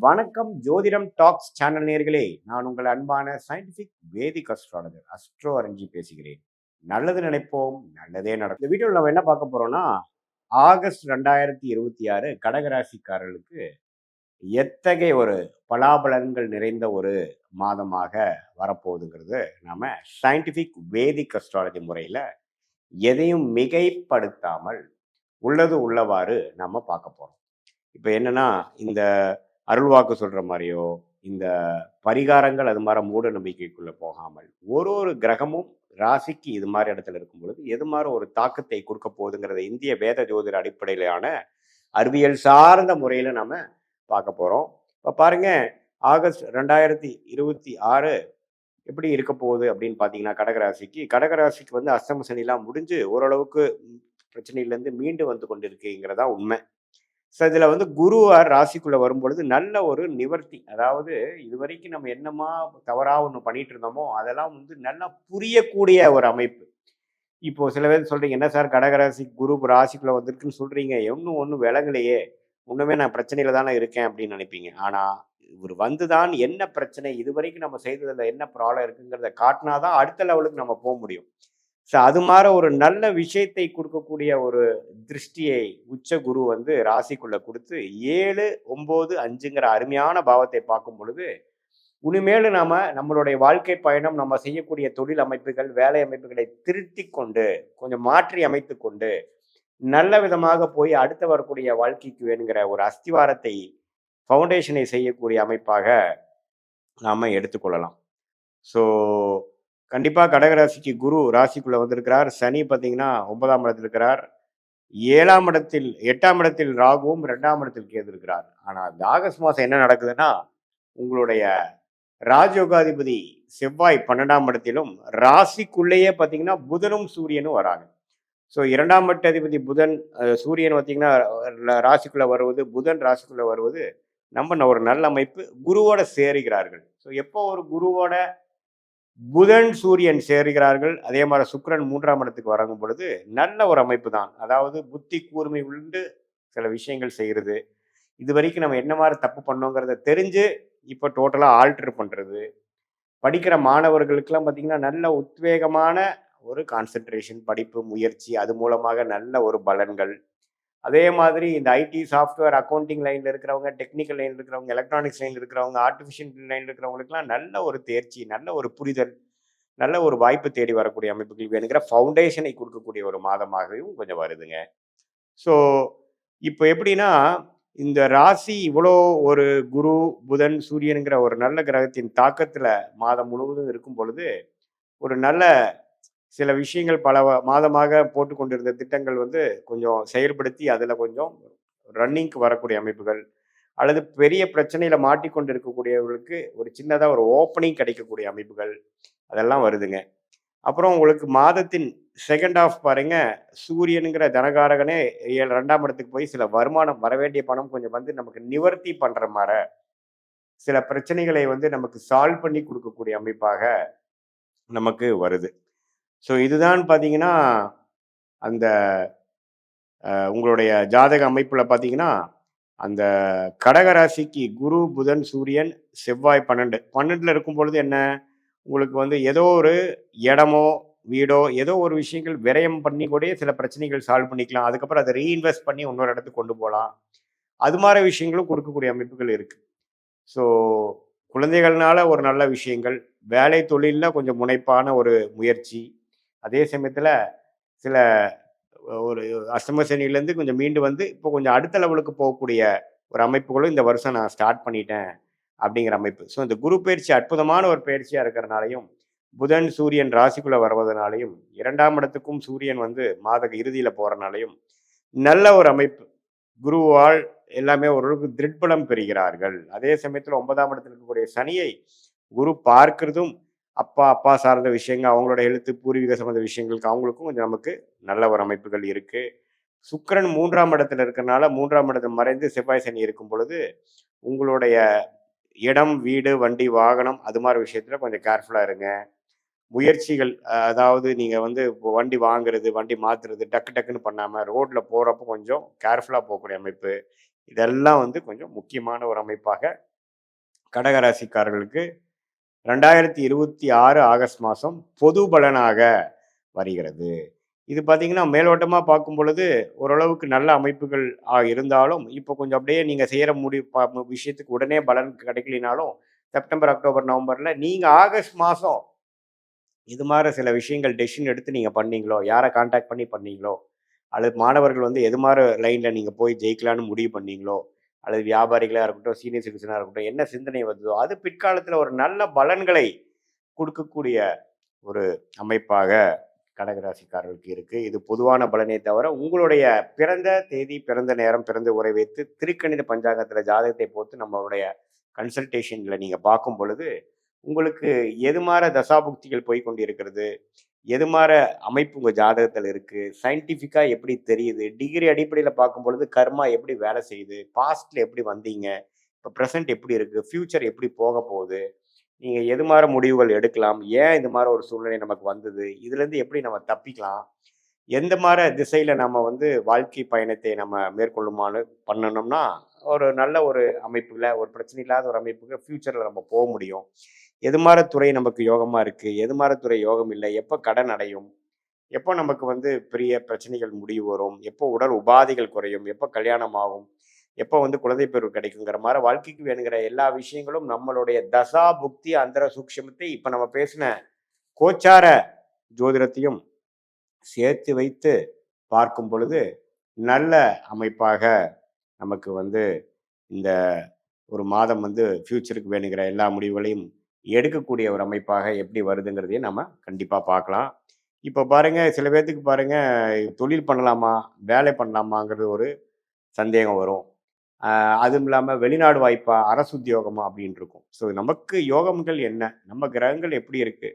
வணக்கம் ஜோதிடம் tax channel நேயர்களே. நான் உங்கள் அன்பான சயின்டிபிக் வேதிக் அஸ்ட்ராலஜர் அஸ்ட்ரோ அரஞ்சி பேசுகிறேன். நல்லது நினைப்போம், நல்லதே நடக்கும். இந்த வீடியோவில் நம்ம என்ன பார்க்க போறோம்னா, ஆகஸ்ட் 2026 கடகராசிக்காரர்களுக்கு எத்தகைய ஒரு பலாபலன்கள் நிறைந்த ஒரு மாதமாக வரப்போகுதுங்கிறது நாம சயின்டிபிக் வேதிக் அஸ்ட்ராலஜி முறையில் எதையும் மிகைப்படுத்தாமல் உள்ளது உள்ளவாறு நம்ம பார்க்க போறோம். இப்போ என்னன்னா, இந்த அருள்வாக்கு சொல்ற மாதிரியோ, இந்த பரிகாரங்கள் அது மாதிரி மூட நம்பிக்கைக்குள்ள போகாமல், ஒரு ஒரு கிரகமும் ராசிக்கு இது மாதிரி இடத்துல இருக்கும் பொழுது எது மாதிரி ஒரு தாக்கத்தை கொடுக்க போகுதுங்கிறத இந்திய வேத ஜோதிட அடிப்படையிலான அறிவியல் சார்ந்த முறையில நாம பார்க்க போறோம். இப்போ பாருங்க, ஆகஸ்ட் 2026 எப்படி இருக்க போகுது அப்படின்னு பார்த்தீங்கன்னா, கடகராசிக்கு வந்து அஷ்டம சனிலாம் முடிஞ்சு ஓரளவுக்கு பிரச்சனையிலேருந்து மீண்டு வந்து கொண்டிருக்குங்கிறதா உண்மை. ஸோ இதில் வந்து குருவார் ராசிக்குள்ளே வரும்பொழுது நல்ல ஒரு நிவர்த்தி, அதாவது இதுவரைக்கும் நம்ம என்னமா தவறாக ஒன்று பண்ணிட்டு இருந்தோமோ அதெல்லாம் வந்து நல்லா புரியக்கூடிய ஒரு அமைப்பு. இப்போ சில பேர் சொல்றீங்க, என்ன சார் கடகராசி குரு ராசிக்குள்ளே வந்திருக்குன்னு சொல்றீங்க, ஒன்றும் விளங்கலையே, இன்னுமே நான் பிரச்சனையில தானே இருக்கேன் அப்படின்னு நினைப்பீங்க. ஆனால் இவர் வந்துதான் என்ன பிரச்சனை, இதுவரைக்கும் நம்ம செய்ததில் என்ன ப்ராப்ளம் இருக்குங்கிறத காட்டினாதான் அடுத்த லெவலுக்கு நம்ம போக முடியும். ஸோ அது மாதிரி ஒரு நல்ல விஷயத்தை கொடுக்கக்கூடிய ஒரு திருஷ்டியை உச்ச குரு வந்து ராசிக்குள்ள கொடுத்து 7, 9, 5ங்கிற அருமையான பாவத்தை பார்க்கும் பொழுது, இனிமேல் நம்மளுடைய வாழ்க்கை பயணம், நம்ம செய்யக்கூடிய தொழில் அமைப்புகள், வேலை அமைப்புகளை திருத்தி கொண்டு கொஞ்சம் மாற்றி அமைத்து கொண்டு நல்ல விதமாக போய் அடுத்து வரக்கூடிய வாழ்க்கைக்கு வேணுங்கிற ஒரு அஸ்திவாரத்தை, ஃபவுண்டேஷனை செய்யக்கூடிய அமைப்பாக நாம எடுத்துக்கொள்ளலாம். ஸோ கண்டிப்பாக கடகராசிக்கு குரு ராசிக்குள்ளே வந்திருக்கிறார். சனி பார்த்தீங்கன்னா 9ஆம் இடத்தில் இருக்கிறார். 8ஆம் இடத்தில் ராகுவும் 2ஆம் இடத்தில் கேது இருக்கிறார். ஆனால் இந்த ஆகஸ்ட் மாதம் என்ன நடக்குதுன்னா, உங்களுடைய ராஜயோகாதிபதி செவ்வாய் 12ஆம் இடத்திலும், ராசிக்குள்ளேயே பார்த்தீங்கன்னா புதனும் சூரியனும் வராங்க. ஸோ 2ஆம் இடத்து அதிபதி புதன், சூரியன் பார்த்தீங்கன்னா ராசிக்குள்ளே வருவது, புதன் ராசிக்குள்ளே வருவது நம்ம ஒரு நல்ல அமைப்பு. குருவோட சேருகிறார்கள். ஸோ எப்போ ஒரு குருவோட புதன் சூரியன் சேருகிறார்கள், அதே மாதிரி சுக்கிரன் 3ஆம் இடத்துக்கு வழங்கும் பொழுது நல்ல ஒரு அமைப்பு தான். அதாவது புத்தி கூர்மை உண்டு சில விஷயங்கள் செய்கிறது. இது வரைக்கும் நம்ம என்ன மாதிரி தப்பு பண்ணோங்கிறத தெரிஞ்சு இப்போ டோட்டலாக ஆல்டர் பண்ணுறது. படிக்கிற மாணவர்களுக்கெல்லாம் பார்த்தீங்கன்னா நல்ல உத்வேகமான ஒரு கான்சென்ட்ரேஷன், படிப்பு முயற்சி, அது மூலமாக நல்ல ஒரு பலன்கள். அதே மாதிரி இந்த ஐடி சாஃப்ட்வேர் அக்கௌண்டிங் லைனில் இருக்கிறவங்க, டெக்னிக்கல் லைனில் இருக்கிறவங்க, எலக்ட்ரானிக்ஸ் லைனில் இருக்கிறவங்க, ஆர்டிஃபிஷியல் லைனில் இருக்கிறவங்களுக்குலாம் நல்ல ஒரு தேர்ச்சி, நல்ல ஒரு புரிதல், நல்ல ஒரு வாய்ப்பு தேடி வரக்கூடிய அமைப்புகள் வேணுங்கிற ஃபவுண்டேஷனை கொடுக்கக்கூடிய ஒரு மாதமாகவும் கொஞ்சம் வருதுங்க. ஸோ இப்போ எப்படின்னா, இந்த ராசி இவ்வளோ ஒரு குரு புதன் சூரியனுங்கிற ஒரு நல்ல கிரகத்தின் தாக்கத்தில் மாதம் முழுவதும் இருக்கும் பொழுது, ஒரு நல்ல சில விஷயங்கள் பல மாதமாக போட்டு கொண்டிருந்த திட்டங்கள் வந்து கொஞ்சம் செயல்படுத்தி அதில் கொஞ்சம் ரன்னிங்க்கு வரக்கூடிய அமைப்புகள், அல்லது பெரிய பிரச்சனையில மாட்டிக்கொண்டு இருக்கக்கூடியவர்களுக்கு ஒரு சின்னதாக ஒரு ஓப்பனிங் கிடைக்கக்கூடிய அமைப்புகள், அதெல்லாம் வருதுங்க. அப்புறம் உங்களுக்கு மாதத்தின் செகண்ட் ஆஃப் பாருங்க, சூரியனுங்கிற தனகாரகனே 2ஆம் இடத்துக்கு போய் சில வருமானம் வர வேண்டிய பணம் கொஞ்சம் வந்து நமக்கு நிவர்த்தி பண்ற மாதிரி சில பிரச்சனைகளை வந்து நமக்கு சால்வ் பண்ணி கொடுக்கக்கூடிய அமைப்பாக நமக்கு வருது. ஸோ இதுதான் பார்த்தீங்கன்னா, அந்த உங்களுடைய ஜாதக அமைப்பில் பார்த்தீங்கன்னா, அந்த கடகராசிக்கு குரு புதன் சூரியன் செவ்வாய் 12 இருக்கும் பொழுது என்ன, உங்களுக்கு வந்து ஏதோ ஒரு இடமோ வீடோ ஏதோ ஒரு விஷயங்கள் விரயம் பண்ணி கூட சில பிரச்சனைகள் சால்வ் பண்ணிக்கலாம். அதுக்கப்புறம் அதை ரீஇன்வெஸ்ட் பண்ணி இன்னொரு இடத்துக்கு கொண்டு போகலாம். அது மாதிரி விஷயங்களும் கொடுக்கக்கூடிய அமைப்புகள் இருக்கு. ஸோ குழந்தைகள்னால ஒரு நல்ல விஷயங்கள், வேலை தொழிலில் கொஞ்சம் முனைப்பான ஒரு முயற்சி, அதே சமயத்தில் சில ஒரு அஷ்டம சனியிலேருந்து கொஞ்சம் மீண்டு வந்து இப்போ கொஞ்சம் அடுத்த லெவலுக்கு போகக்கூடிய ஒரு அமைப்புகளும் இந்த வருஷம் நான் ஸ்டார்ட் பண்ணிட்டேன் அப்படிங்கிற அமைப்பு. ஸோ இந்த குரு பயிற்சி அற்புதமான ஒரு பயிற்சியாக இருக்கிறனாலையும், புதன் சூரியன் ராசிக்குள்ளே வருவதனாலையும், 2ஆம் இடத்துக்கும் சூரியன் வந்து மாத இறுதியில் போகிறனாலையும் நல்ல ஒரு அமைப்பு. குருவால் எல்லாமே ஓரளவுக்கு திருட்பலம் பெறுகிறார்கள். அதே சமயத்தில் 9ஆம் இடத்தில் இருக்கக்கூடிய சனியை குரு பார்க்கிறதும், அப்பா சார்ந்த விஷயங்கள், அவங்களோட எழுத்து பூர்வீக சம்பந்த விஷயங்களுக்கு அவங்களுக்கும் கொஞ்சம் நமக்கு நல்ல ஒரு அமைப்புகள் இருக்கு. சுக்கிரன் 3ஆம் இடத்துல இருக்கிறனால 3ஆம் இடத்தில் மறைந்து செவ்வாய் சனி இருக்கும் பொழுது உங்களுடைய இடம் வீடு வண்டி வாகனம் அது மாதிரி விஷயத்துல கொஞ்சம் கேர்ஃபுல்லாக இருங்க. முயற்சிகள், அதாவது நீங்கள் வந்து இப்போ வண்டி வாங்குறது வண்டி மாற்றுறது டக்குன்னு பண்ணாமல் ரோட்டில் போகிறப்போ கொஞ்சம் கேர்ஃபுல்லாக போகக்கூடிய அமைப்பு, இதெல்லாம் வந்து கொஞ்சம் முக்கியமான ஒரு அமைப்பாக கடகராசிக்காரர்களுக்கு 2026 ஆகஸ்ட் மாதம் பொது பலனாக வருகிறது. இது பார்த்தீங்கன்னா மேலோட்டமாக பார்க்கும் பொழுது ஓரளவுக்கு நல்ல அமைப்புகள் இருந்தாலும் இப்போ கொஞ்சம் அப்படியே நீங்கள் செய்கிற விஷயத்துக்கு உடனே பலன் கிடைக்கலினாலும் செப்டம்பர், அக்டோபர், நவம்பரில் நீங்கள் ஆகஸ்ட் மாதம் இது மாதிரி சில விஷயங்கள் டெசிஷன் எடுத்து நீங்கள் பண்ணீங்களோ, யாரை கான்டாக்ட் பண்ணி பண்ணீங்களோ, அல்லது மாணவர்கள் வந்து எது மாதிரி லைனில் நீங்கள் போய் ஜெயிக்கலான்னு முடிவு பண்ணீங்களோ, அல்லது வியாபாரிகளாக இருக்கட்டும், சீனியர் சிட்டிசனாக இருக்கட்டும், என்ன சிந்தனை வந்ததோ அது பிற்காலத்தில் ஒரு நல்ல பலன்களை கொடுக்கக்கூடிய ஒரு அமைப்பாக கடகராசிக்காரர்களுக்கு இருக்கு. இது பொதுவான பலனே தவிர உங்களுடைய பிறந்த தேதி, பிறந்த நேரம், பிறந்த உரை வைத்து திருக்கணித பஞ்சாங்கத்தில் ஜாதகத்தை போட்டு நம்மளுடைய கன்சல்டேஷனில் நீங்கள் பார்க்கும் பொழுது உங்களுக்கு எது மாதிரி தசாபுக்திகள் போய் கொண்டு இருக்கிறது, எது மாதிரி அமைப்பு உங்கள் ஜாதகத்தில் இருக்குது, சயின்டிஃபிக்காக எப்படி தெரியுது, டிகிரி அடிப்படையில் பார்க்கும் பொழுது கர்மா எப்படி வேலை செய்யுது, பாஸ்டில் எப்படி வந்தீங்க, இப்போ ப்ரெசன்ட் எப்படி இருக்குது, ஃப்யூச்சர் எப்படி போக போகுது, நீங்கள் எது மாதிரி முடிவுகள் எடுக்கலாம், ஏன் இந்த மாதிரி ஒரு சூழ்நிலை நமக்கு வந்தது, இதுலேருந்து எப்படி நம்ம தப்பிக்கலாம், எந்த மாதிரி திசையில் நம்ம வந்து வாழ்க்கை பயணத்தை நம்ம மேற்கொள்ளுமான்னு பண்ணணும்னா ஒரு நல்ல ஒரு அமைப்புல ஒரு பிரச்சனை இல்லாத ஒரு அமைப்புக்கு ஃப்யூச்சரில் நம்ம போக முடியும். எது மாதிரி துறை நமக்கு யோகமாக இருக்குது, எது மாதிரி துறை யோகம் இல்லை, எப்போ கடன் அடையும், எப்போ நமக்கு வந்து பெரிய பிரச்சனைகள் முடிவு வரும், எப்போ உடல் உபாதைகள் குறையும், எப்போ கல்யாணம் ஆகும், எப்போ வந்து குழந்தை பேரு கிடைக்குங்கிற மாதிரி வாழ்க்கைக்கு வேணுங்கிற எல்லா விஷயங்களும் நம்மளுடைய தசா புக்தி அந்தர சூக்ஷமத்தை இப்போ நம்ம பேசின கோச்சார ஜோதிடத்தையும் சேர்த்து வைத்து பார்க்கும் பொழுது நல்ல அமைப்பாக நமக்கு வந்து இந்த ஒரு மாதம் வந்து ஃப்யூச்சருக்கு வேணுங்கிற எல்லா முடிவுகளையும் எடுக்கக்கூடிய ஒரு அமைப்பாக எப்படி வருதுங்கிறதையும் நம்ம கண்டிப்பாக பார்க்கலாம். இப்போ பாருங்க, சில பேர்த்துக்கு பாருங்க தொழில் பண்ணலாமா, வேலை பண்ணலாமாங்கிறது ஒரு சந்தேகம் வரும். அதுவும் இல்லாமல் வெளிநாடு வாய்ப்பா, அரசு உத்தியோகமா அப்படின்னு இருக்கும். ஸோ நமக்கு யோகங்கள் என்ன, நம்ம கிரகங்கள் எப்படி இருக்கு,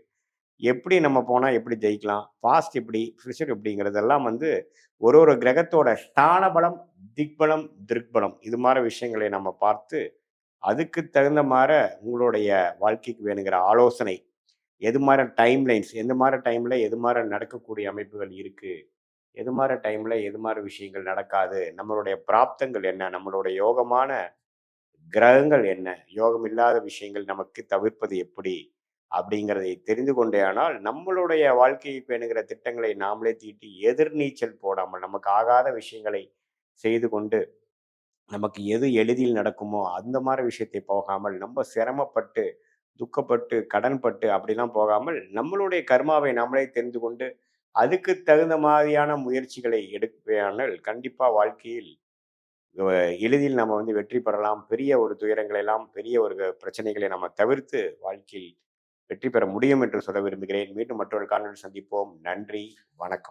எப்படி நம்ம போனால் எப்படி ஜெயிக்கலாம், பாஸ்ட் எப்படி, ஃபியூச்சர் எப்படிங்கிறதெல்லாம் வந்து ஒரு ஒரு கிரகத்தோட ஸ்தான பலம், திக்பலம், திருக்பலம் இது மாதிரி விஷயங்களை நம்ம பார்த்து அதுக்கு தகுந்த மாதிரி உங்களுடைய வாழ்க்கைக்கு வேணுங்கிற ஆலோசனை, எது மாதிரி டைம் லைன்ஸ், எந்த மாதிரி டைமில் எது மாதிரி நடக்கக்கூடிய அமைப்புகள் இருக்குது, எது மாதிரி டைமில் எது மாதிரி விஷயங்கள் நடக்காது, நம்மளுடைய பிராப்தங்கள் என்ன, நம்மளுடைய யோகமான கிரகங்கள் என்ன, யோகம் இல்லாத விஷயங்கள் நமக்கு தவிர்ப்பது எப்படி அப்படிங்கிறதை தெரிந்து கொண்டே ஆனால் நம்மளுடைய வாழ்க்கைக்கு வேணுங்கிற திட்டங்களை நாமளே தீட்டி எதிர்நீச்சல் போடாமல் நமக்கு ஆகாத விஷயங்களை செய்து கொண்டு நமக்கு எது எளிதில் நடக்குமோ அந்த மாதிரி விஷயத்தை போகாமல் நம்ம சிரமப்பட்டு துக்கப்பட்டு கடன்பட்டு அப்படிலாம் போகாமல் நம்மளுடைய கர்மாவை நம்மளே தெரிந்து கொண்டு அதுக்கு தகுந்த மாதிரியான முயற்சிகளை எடுப்பேனால் கண்டிப்பாக வாழ்க்கையில் எளிதில் நம்ம வந்து வெற்றி பெறலாம். பெரிய ஒரு துயரங்களை எல்லாம் பெரிய ஒரு பிரச்சனைகளை நம்ம தவிர்த்து வாழ்க்கையில் வெற்றி பெற முடியும் என்று சொல்ல விரும்புகிறேன். மீண்டும் மற்றொரு காணொலியில் சந்திப்போம். நன்றி, வணக்கம்.